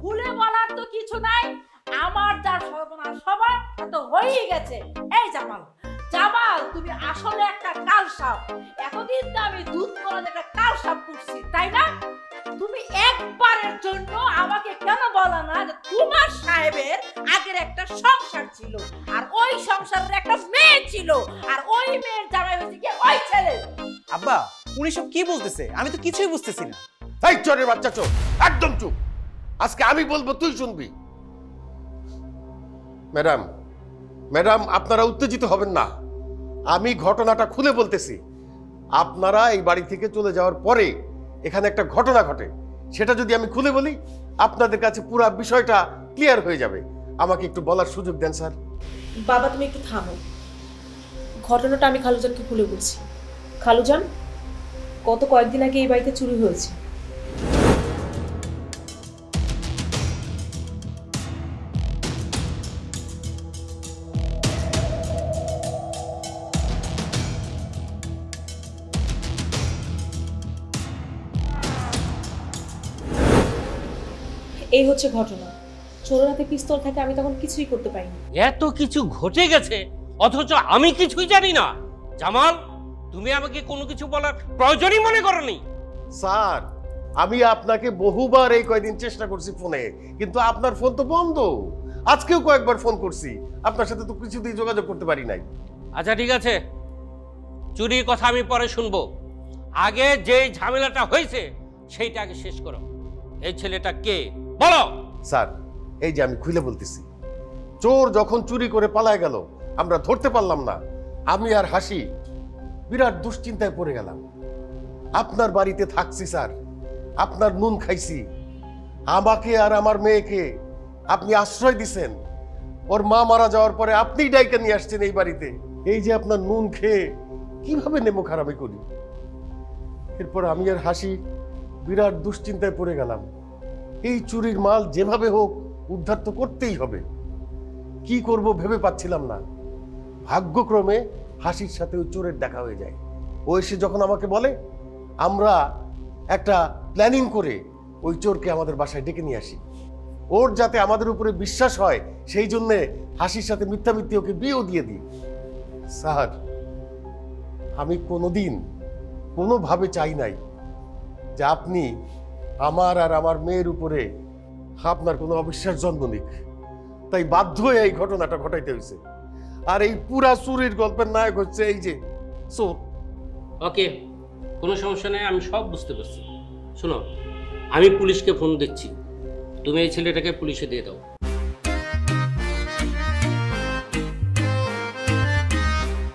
খুলে বলার তো কিছু নাই, আমার যা সর্বনাশ সবার তো হয়েই গেছে। এই জামাল, জামাল তুমি আসলে একটা কাল সাপ। এতদিন তো আমি দুধ করা একটা কাল সাপ করছি, তাই না? তুমি একবারের জন্য আমাকে কেন বলো না যে তোমার সাহেবের আগের একটা সংসার ছিল, আর ওই সংসারের একটা মেয়ে ছিল, আর ওই মেয়ের জামাই হয়েছে কি ওই ছেলে? আব্বা উনি সব কি বলতেছে? আমি তো কিছুই বুঝতেছি না। এই চোরের বাচ্চা চোর, একদম চুপ। আজকে আমি বলবো, তুই শুনবি। ম্যাডাম, ম্যাডাম আপনারা উত্তেজিত হবেন না, আমি ঘটনাটা খুলে বলতেছি। আপনারা এই বাড়ি থেকে চলে যাওয়ার পরে এখানে একটা ঘটনা ঘটে, সেটা যদি আমি খুলে বলি আপনাদের কাছে পুরো বিষয়টা ক্লিয়ার হয়ে যাবে। আমাকে একটু বলার সুযোগ দেন স্যার। বাবা তুমি একটু থামো, ঘটনাটা আমি খালুজানকে খুলে বলছি। খালুজান, গত কয়েকদিন আগে এই বাড়িতে চুরি হয়েছে। এই হচ্ছে ঘটনা। চোরের হাতে পিস্তল থাকে, আমি তখন কিছুই করতে পারিনি। এত কিছু ঘটে গেছে অথচ আমি কিছুই জানি না। জামাল, তুমি আমাকে কোনো কিছু বলার প্রয়োজনই মনে করনি। স্যার, আমি আপনাকে বহুবার এই কয়েকদিন চেষ্টা করছি ফোনে, কিন্তু আপনার ফোন তো বন্ধ। আজকেও কয়েকবার ফোন করছি, আপনার সাথে তো কিছুতেই যোগাযোগ করতে পারি নাই। আচ্ছা ঠিক আছে, চুরির কথা আমি পরে শুনবো। আগে যে ঝামেলাটা হয়েছে সেইটা আগে শেষ করো। এই ছেলেটা কে বলো। স্যার, এই যে আমি খুলে বলতেছি, চোর যখন চুরি করে পালায় গেল, আমরা ধরতে পারলাম না। আমি আর হাসি বিরাট দুশ্চিন্তায় পড়ে গেলাম। আপনার বাড়িতে থাকছি স্যার, আপনার নুন খাইছি, আমাকে আর আমার মেয়েকে আপনি আশ্রয় দিছেন। ওর মা মারা যাওয়ার পরে আপনিই ডাইকা নিয়ে আসছেন এই বাড়িতে। এই যে আপনার নুন খেয়ে কিভাবে নেমো খারাপি করি। এরপর আমি আর হাসি বিরাট দুশ্চিন্তায় পড়ে গেলাম। এই চুরির মাল যেভাবে হোক উদ্ধার তো করতেই হবে। কি করব ভেবে পাচ্ছিলাম না। ভাগ্যক্রমে হাসির সাথে ওই চোরের দেখা হয়ে যায়। ও এসে যখন আমাকে বলে, আমরা একটা প্ল্যানিং করে ওই চোরকে আমাদের বাসায় ডেকে নিয়ে আসি। ওর যাতে আমাদের উপরে বিশ্বাস হয় সেই জন্যে হাসির সাথে মিথ্যামিথ্যে ওকে বিয়েও দিয়ে দিই। স্যার, আমি কোনোদিন কোনোভাবে চাই নাই যে আপনি আমার আর আমার মেয়ের উপরে আপনার কোনো অবিশ্বাস জন্ম নিক। তাই বাধ্য হয়ে এই ঘটনাটা ঘটাইতে হয়েছে। আর এই পুরা চুরির গল্পের নায়ক হচ্ছে এই যে চোর। ওকে, কোনো সমস্যা নেই, আমি সব বুঝতে পারছি। শোনো, আমি পুলিশকে ফোন দিচ্ছি, তুমি এই ছেলেটাকে পুলিশে দিয়ে দাও।